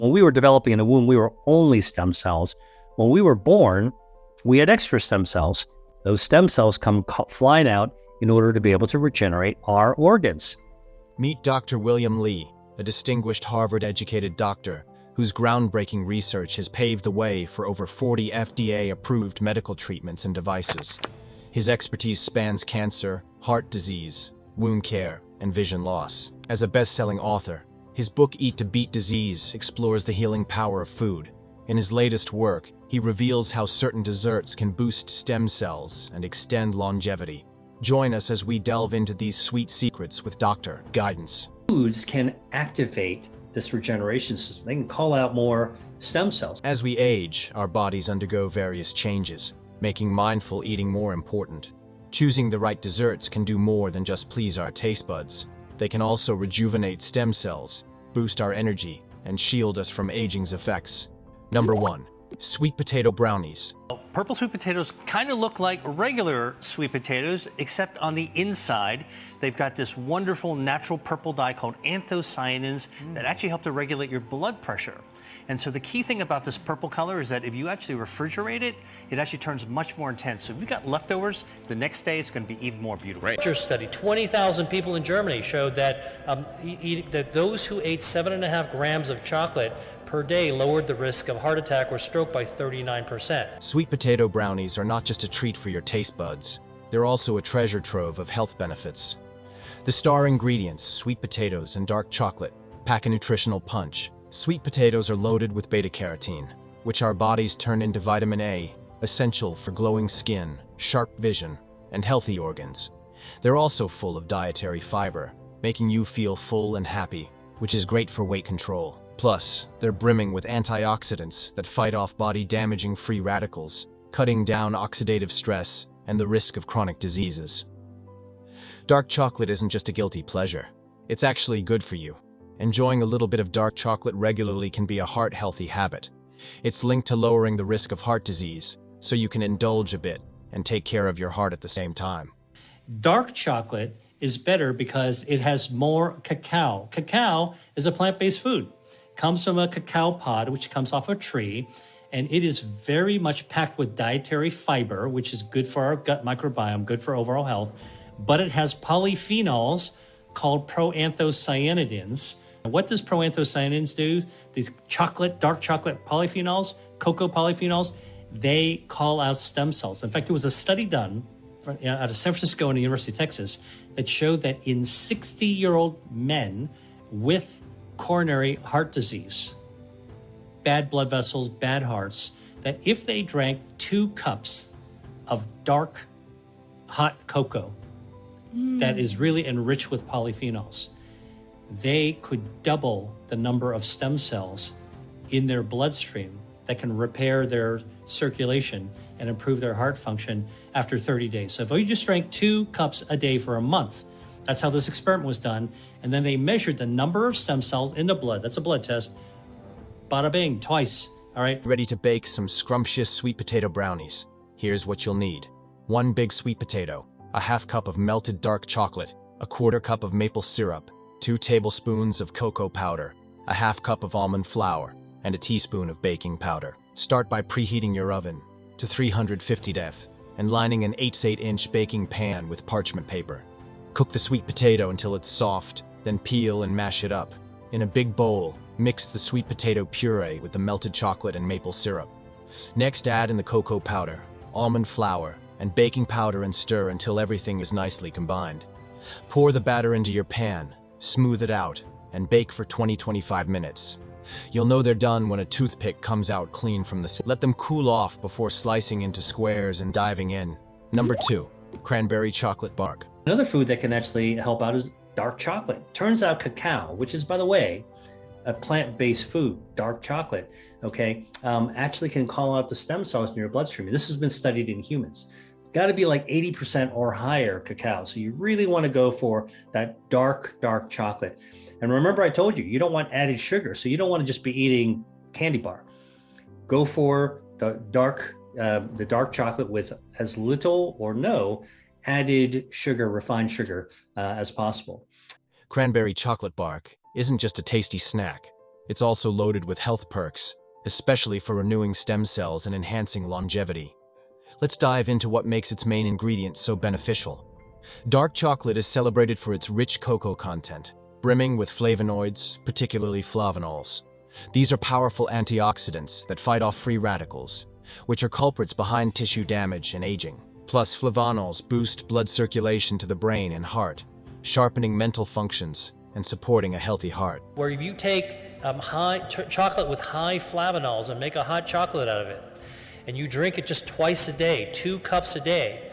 When we were developing in the womb, we were only stem cells. When we were born, we had extra stem cells. Those stem cells come flying out in order to be able to regenerate our organs. Meet Dr. William Lee, a distinguished Harvard-educated doctor whose groundbreaking research has paved the way for over 40 FDA-approved medical treatments and devices. His expertise spans cancer, heart disease, wound care, and vision loss. As a best-selling author, his book Eat to Beat Disease explores the healing power of food. In his latest work, he reveals how certain desserts can boost stem cells and extend longevity. Join us as we delve into these sweet secrets with Dr. Guidance. Foods can activate this regeneration system. They can call out more stem cells. As we age, our bodies undergo various changes, making mindful eating more important. Choosing the right desserts can do more than just please our taste buds. They can also rejuvenate stem cells, boost our energy, and shield us from aging's effects. Number 1. Sweet potato brownies. Purple sweet potatoes kind of look like regular sweet potatoes, except on the inside, they've got this wonderful natural purple dye called anthocyanins that actually help to regulate your blood pressure. And so the key thing about this purple color is that if you actually refrigerate it, it actually turns much more intense. So if you've got leftovers, the next day it's going to be even more beautiful. Right. Study, 20,000 people in Germany showed that, that those who ate 7.5 grams of chocolate per day lowered the risk of heart attack or stroke by 39%. Sweet potato brownies are not just a treat for your taste buds. They're also a treasure trove of health benefits. The star ingredients, sweet potatoes and dark chocolate, pack a nutritional punch. Sweet potatoes are loaded with beta-carotene, which our bodies turn into vitamin A, essential for glowing skin, sharp vision, and healthy organs. They're also full of dietary fiber, making you feel full and happy, which is great for weight control. Plus, they're brimming with antioxidants that fight off body-damaging free radicals, cutting down oxidative stress and the risk of chronic diseases. Dark chocolate isn't just a guilty pleasure. It's actually good for you. Enjoying a little bit of dark chocolate regularly can be a heart-healthy habit. It's linked to lowering the risk of heart disease, so you can indulge a bit and take care of your heart at the same time. Dark chocolate is better because it has more cacao. Cacao is a plant-based food. Comes from a cacao pod, which comes off a tree, and it is very much packed with dietary fiber, which is good for our gut microbiome, good for overall health, but it has polyphenols called proanthocyanidins. What does proanthocyanidins do? These dark chocolate polyphenols, cocoa polyphenols, they call out stem cells. In fact, there was a study done out of San Francisco and the University of Texas that showed that in 60-year-old men with coronary heart disease, bad blood vessels, bad hearts, that if they drank 2 cups of dark, hot cocoa that is really enriched with polyphenols, they could double the number of stem cells in their bloodstream that can repair their circulation and improve their heart function after 30 days. So if you just drank 2 cups a day for a month, that's how this experiment was done. And then they measured the number of stem cells in the blood. That's a blood test. Bada bing, twice. All right. Ready to bake some scrumptious sweet potato brownies? Here's what you'll need. 1 big sweet potato, a ½ cup of melted dark chocolate, a ¼ cup of maple syrup, 2 tablespoons of cocoa powder, a ½ cup of almond flour, and a teaspoon of baking powder. Start by preheating your oven to 350 degrees and lining an 8-inch baking pan with parchment paper. Cook the sweet potato until it's soft, then peel and mash it up. In a big bowl, mix the sweet potato puree with the melted chocolate and maple syrup. Next, add in the cocoa powder, almond flour, and baking powder and stir until everything is nicely combined. Pour the batter into your pan, smooth it out, and bake for 20-25 minutes. You'll know they're done when a toothpick comes out clean from the... Let them cool off before slicing into squares and diving in. Number 2, cranberry chocolate bark. Another food that can actually help out is dark chocolate. Turns out cacao, which is, by the way, a plant-based food, dark chocolate, okay, actually can call out the stem cells in your bloodstream. This has been studied in humans. It's got to be like 80% or higher cacao. So you really want to go for that dark chocolate. And remember, I told you, you don't want added sugar. So you don't want to just be eating candy bar. Go for the dark chocolate with as little or no added sugar, refined sugar as possible. Cranberry chocolate bark isn't just a tasty snack. It's also loaded with health perks, especially for renewing stem cells and enhancing longevity. Let's dive into what makes its main ingredient so beneficial. Dark chocolate is celebrated for its rich cocoa content, brimming with flavonoids, particularly flavanols. These are powerful antioxidants that fight off free radicals, which are culprits behind tissue damage and aging. Plus, flavanols boost blood circulation to the brain and heart, sharpening mental functions and supporting a healthy heart. Where if you take chocolate with high flavanols and make a hot chocolate out of it, and you drink it just twice a day, 2 cups a day,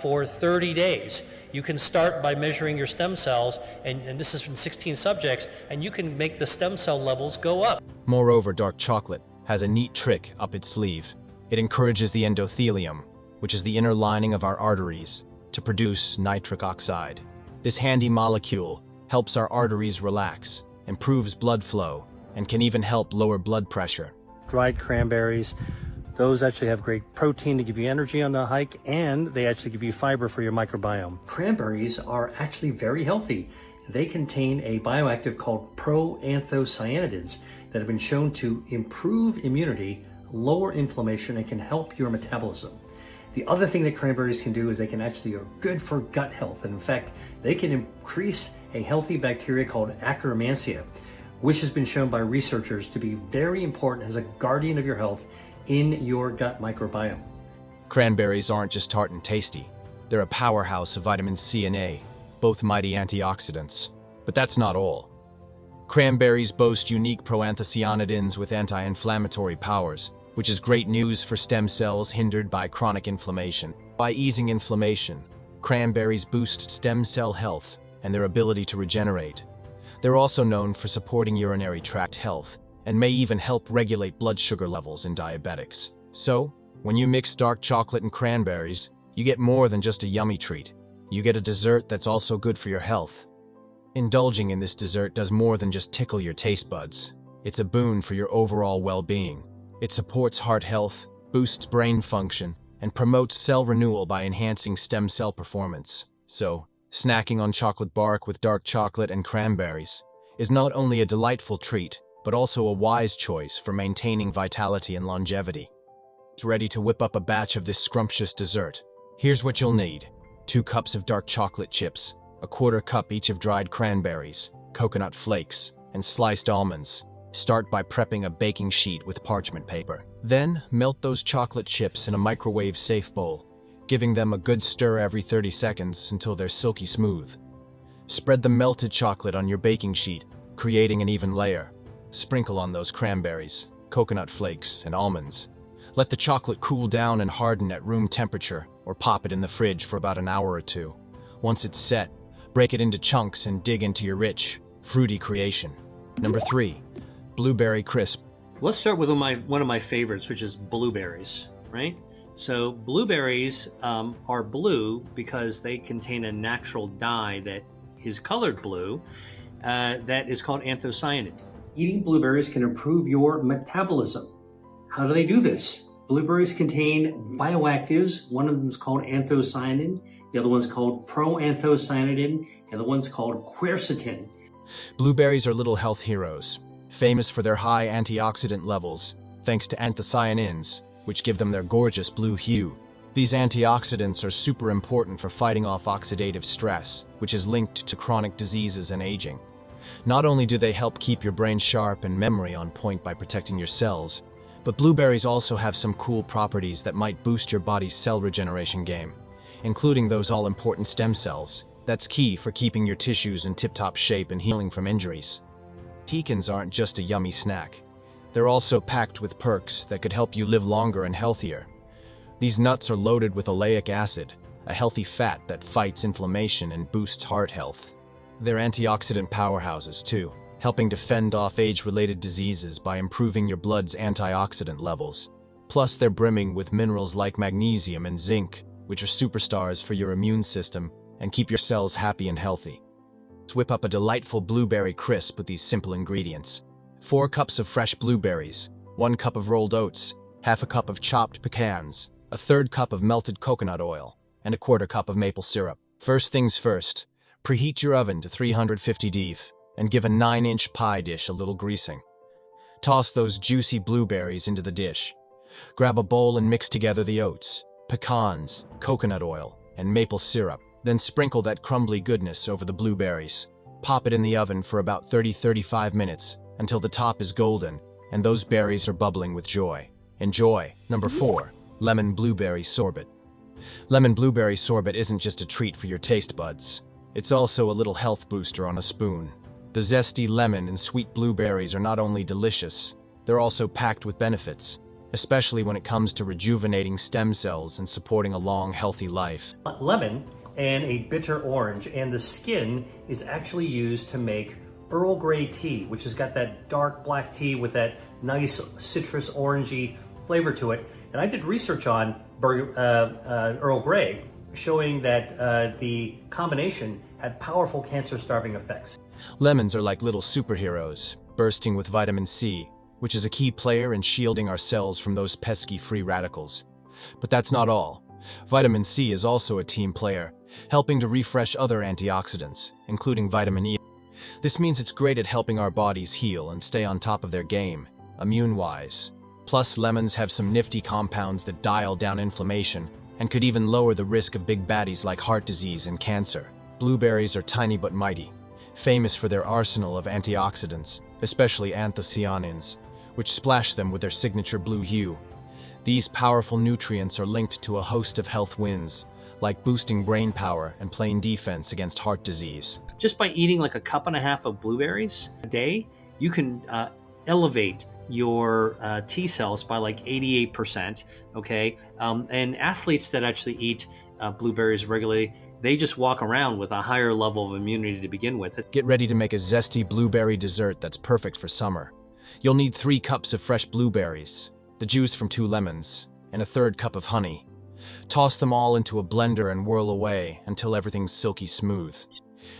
for 30 days, you can start by measuring your stem cells, and this is from 16 subjects, and you can make the stem cell levels go up. Moreover, dark chocolate has a neat trick up its sleeve. It encourages the endothelium, which is the inner lining of our arteries, to produce nitric oxide. This handy molecule helps our arteries relax, improves blood flow, and can even help lower blood pressure. Dried cranberries, those actually have great protein to give you energy on the hike, and they actually give you fiber for your microbiome. Cranberries are actually very healthy. They contain a bioactive called proanthocyanidins that have been shown to improve immunity, lower inflammation, and can help your metabolism. The other thing that cranberries can do is they can actually are good for gut health. And in fact, they can increase a healthy bacteria called Akkermansia, which has been shown by researchers to be very important as a guardian of your health in your gut microbiome. Cranberries aren't just tart and tasty. They're a powerhouse of vitamins C and A, both mighty antioxidants. But that's not all. Cranberries boast unique proanthocyanidins with anti-inflammatory powers, which is great news for stem cells hindered by chronic inflammation. By easing inflammation, cranberries boost stem cell health and their ability to regenerate. They're also known for supporting urinary tract health and may even help regulate blood sugar levels in diabetics. So, when you mix dark chocolate and cranberries, you get more than just a yummy treat. You get a dessert that's also good for your health. Indulging in this dessert does more than just tickle your taste buds. It's a boon for your overall well-being. It supports heart health, boosts brain function, and promotes cell renewal by enhancing stem cell performance. So, snacking on chocolate bark with dark chocolate and cranberries is not only a delightful treat, but also a wise choice for maintaining vitality and longevity. It's ready to whip up a batch of this scrumptious dessert. Here's what you'll need: 2 cups of dark chocolate chips, a 1/4 cup each of dried cranberries, coconut flakes, and sliced almonds. Start by prepping a baking sheet with parchment paper. Then, melt those chocolate chips in a microwave-safe bowl, giving them a good stir every 30 seconds until they're silky smooth. Spread the melted chocolate on your baking sheet, creating an even layer. Sprinkle on those cranberries, coconut flakes, and almonds. Let the chocolate cool down and harden at room temperature, or pop it in the fridge for about an hour or 2. Once it's set, break it into chunks and dig into your rich, fruity creation. Number 3, blueberry crisp. Let's start with one of my favorites, which is blueberries, right? So blueberries are blue because they contain a natural dye that is colored blue that is called anthocyanin. Eating blueberries can improve your metabolism. How do they do this? Blueberries contain bioactives. One of them is called anthocyanin. The other one's called proanthocyanidin. The other one's called quercetin. Blueberries are little health heroes, famous for their high antioxidant levels, thanks to anthocyanins, which give them their gorgeous blue hue. These antioxidants are super important for fighting off oxidative stress, which is linked to chronic diseases and aging. Not only do they help keep your brain sharp and memory on point by protecting your cells, but blueberries also have some cool properties that might boost your body's cell regeneration game, including those all-important stem cells. That's key for keeping your tissues in tip-top shape and healing from injuries. Pecans aren't just a yummy snack. They're also packed with perks that could help you live longer and healthier. These nuts are loaded with oleic acid, a healthy fat that fights inflammation and boosts heart health. They're antioxidant powerhouses too, helping to fend off age-related diseases by improving your blood's antioxidant levels. Plus, they're brimming with minerals like magnesium and zinc, which are superstars for your immune system and keep your cells happy and healthy. Let's whip up a delightful blueberry crisp with these simple ingredients: 4 cups of fresh blueberries, 1 cup of rolled oats, half a cup of chopped pecans, a 1/3 cup of melted coconut oil, and a 1/4 cup of maple syrup. First things first, preheat your oven to 350 degrees and give a 9-inch pie dish a little greasing. Toss those juicy blueberries into the dish. Grab a bowl and mix together the oats, pecans, coconut oil, and maple syrup. Then sprinkle that crumbly goodness over the blueberries. Pop it in the oven for about 30-35 minutes until the top is golden and those berries are bubbling with joy. Enjoy. Number 4. Lemon blueberry sorbet. Lemon blueberry sorbet isn't just a treat for your taste buds. It's also a little health booster on a spoon. The zesty lemon and sweet blueberries are not only delicious, they're also packed with benefits, especially when it comes to rejuvenating stem cells and supporting a long, healthy life. Lemon and a bitter orange, and the skin is actually used to make Earl Grey tea, which has got that dark black tea with that nice citrus orangey flavor to it. And I did research on Earl Grey, showing that the combination had powerful cancer-starving effects. Lemons are like little superheroes, bursting with vitamin C, which is a key player in shielding our cells from those pesky free radicals. But that's not all. Vitamin C is also a team player, helping to refresh other antioxidants, including vitamin E. This means it's great at helping our bodies heal and stay on top of their game, immune-wise. Plus, lemons have some nifty compounds that dial down inflammation and could even lower the risk of big baddies like heart disease and cancer. Blueberries are tiny but mighty, famous for their arsenal of antioxidants, especially anthocyanins, which splash them with their signature blue hue. These powerful nutrients are linked to a host of health wins, like boosting brain power and playing defense against heart disease. Just by eating like a cup and a half of blueberries a day, you can elevate your T cells by like 88%, okay? And athletes that actually eat blueberries regularly, they just walk around with a higher level of immunity to begin with. Get ready to make a zesty blueberry dessert that's perfect for summer. You'll need 3 cups of fresh blueberries, the juice from 2 lemons, and a 1/3 cup of honey. Toss them all into a blender and whirl away until everything's silky smooth.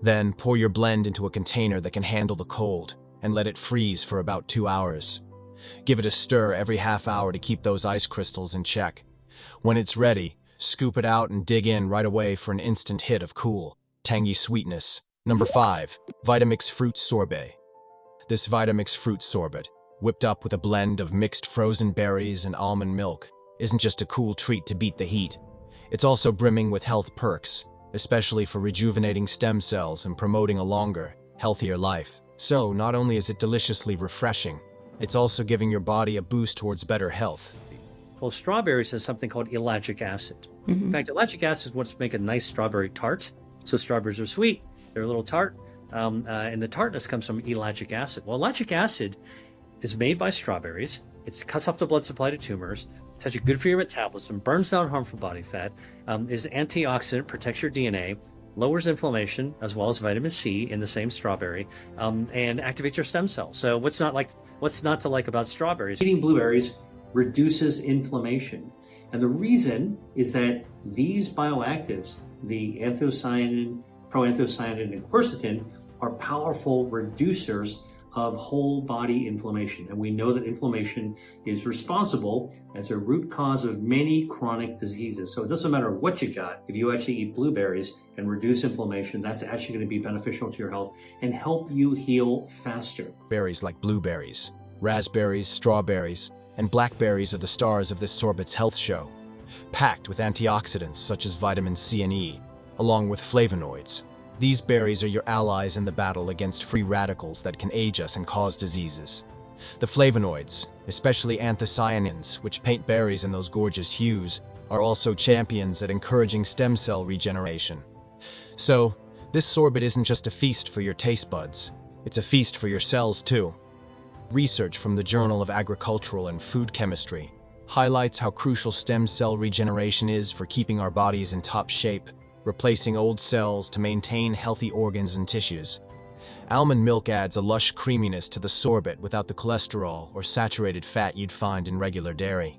Then pour your blend into a container that can handle the cold and let it freeze for about 2 hours. Give it a stir every half hour to keep those ice crystals in check. When it's ready, scoop it out and dig in right away for an instant hit of cool, tangy sweetness. Number 5. Vitamix fruit sorbet. This Vitamix fruit sorbet, whipped up with a blend of mixed frozen berries and almond milk, isn't just a cool treat to beat the heat. It's also brimming with health perks, especially for rejuvenating stem cells and promoting a longer, healthier life. So, not only is it deliciously refreshing, it's also giving your body a boost towards better health. Well, strawberries has something called ellagic acid. In fact, ellagic acid is what's make a nice strawberry tart. So strawberries are sweet, they're a little tart, and the tartness comes from ellagic acid. Well, ellagic acid is made by strawberries. It cuts off the blood supply to tumors. It's actually good for your metabolism, burns down harmful body fat, is antioxidant, protects your DNA, lowers inflammation, as well as vitamin C in the same strawberry, and activates your stem cells. So what's not to like about strawberries? Eating blueberries reduces inflammation. And the reason is that these bioactives, the anthocyanin, proanthocyanin, and quercetin, are powerful reducers of whole body inflammation. And we know that inflammation is responsible as a root cause of many chronic diseases. So it doesn't matter what you got, if you actually eat blueberries and reduce inflammation, that's actually going to be beneficial to your health and help you heal faster. Berries like blueberries, raspberries, strawberries, and blackberries are the stars of this sorbet's health show, packed with antioxidants such as vitamin C and E, along with flavonoids. These berries are your allies in the battle against free radicals that can age us and cause diseases. The flavonoids, especially anthocyanins, which paint berries in those gorgeous hues, are also champions at encouraging stem cell regeneration. So, this sorbet isn't just a feast for your taste buds, it's a feast for your cells too. Research from the Journal of Agricultural and Food Chemistry highlights how crucial stem cell regeneration is for keeping our bodies in top shape, replacing old cells to maintain healthy organs and tissues. Almond milk adds a lush creaminess to the sorbet without the cholesterol or saturated fat you'd find in regular dairy.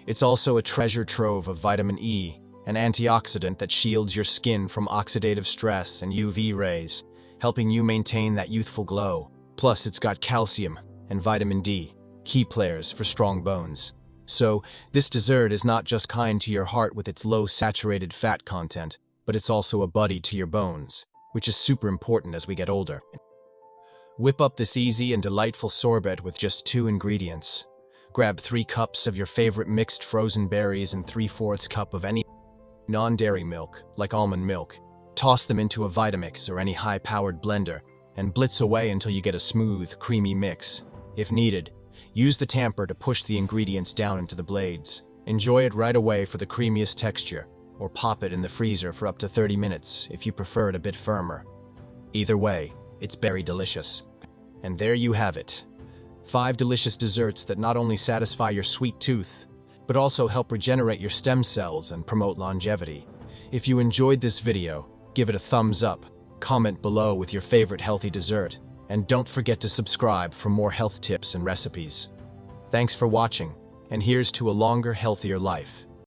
It's also a treasure trove of vitamin E, an antioxidant that shields your skin from oxidative stress and UV rays, helping you maintain that youthful glow. Plus, it's got calcium and vitamin D, key players for strong bones. So, this dessert is not just kind to your heart with its low saturated fat content, but it's also a buddy to your bones, which is super important as we get older. Whip up this easy and delightful sorbet with just 2 ingredients. Grab 3 cups of your favorite mixed frozen berries and 3/4 cup of any non-dairy milk, like almond milk. Toss them into a Vitamix or any high-powered blender and blitz away until you get a smooth, creamy mix. If needed, use the tamper to push the ingredients down into the blades. Enjoy it right away for the creamiest texture, or pop it in the freezer for up to 30 minutes if you prefer it a bit firmer. Either way, it's very delicious. And there you have it. 5 delicious desserts that not only satisfy your sweet tooth, but also help regenerate your stem cells and promote longevity. If you enjoyed this video, give it a thumbs up, comment below with your favorite healthy dessert, and don't forget to subscribe for more health tips and recipes. Thanks for watching, and here's to a longer, healthier life.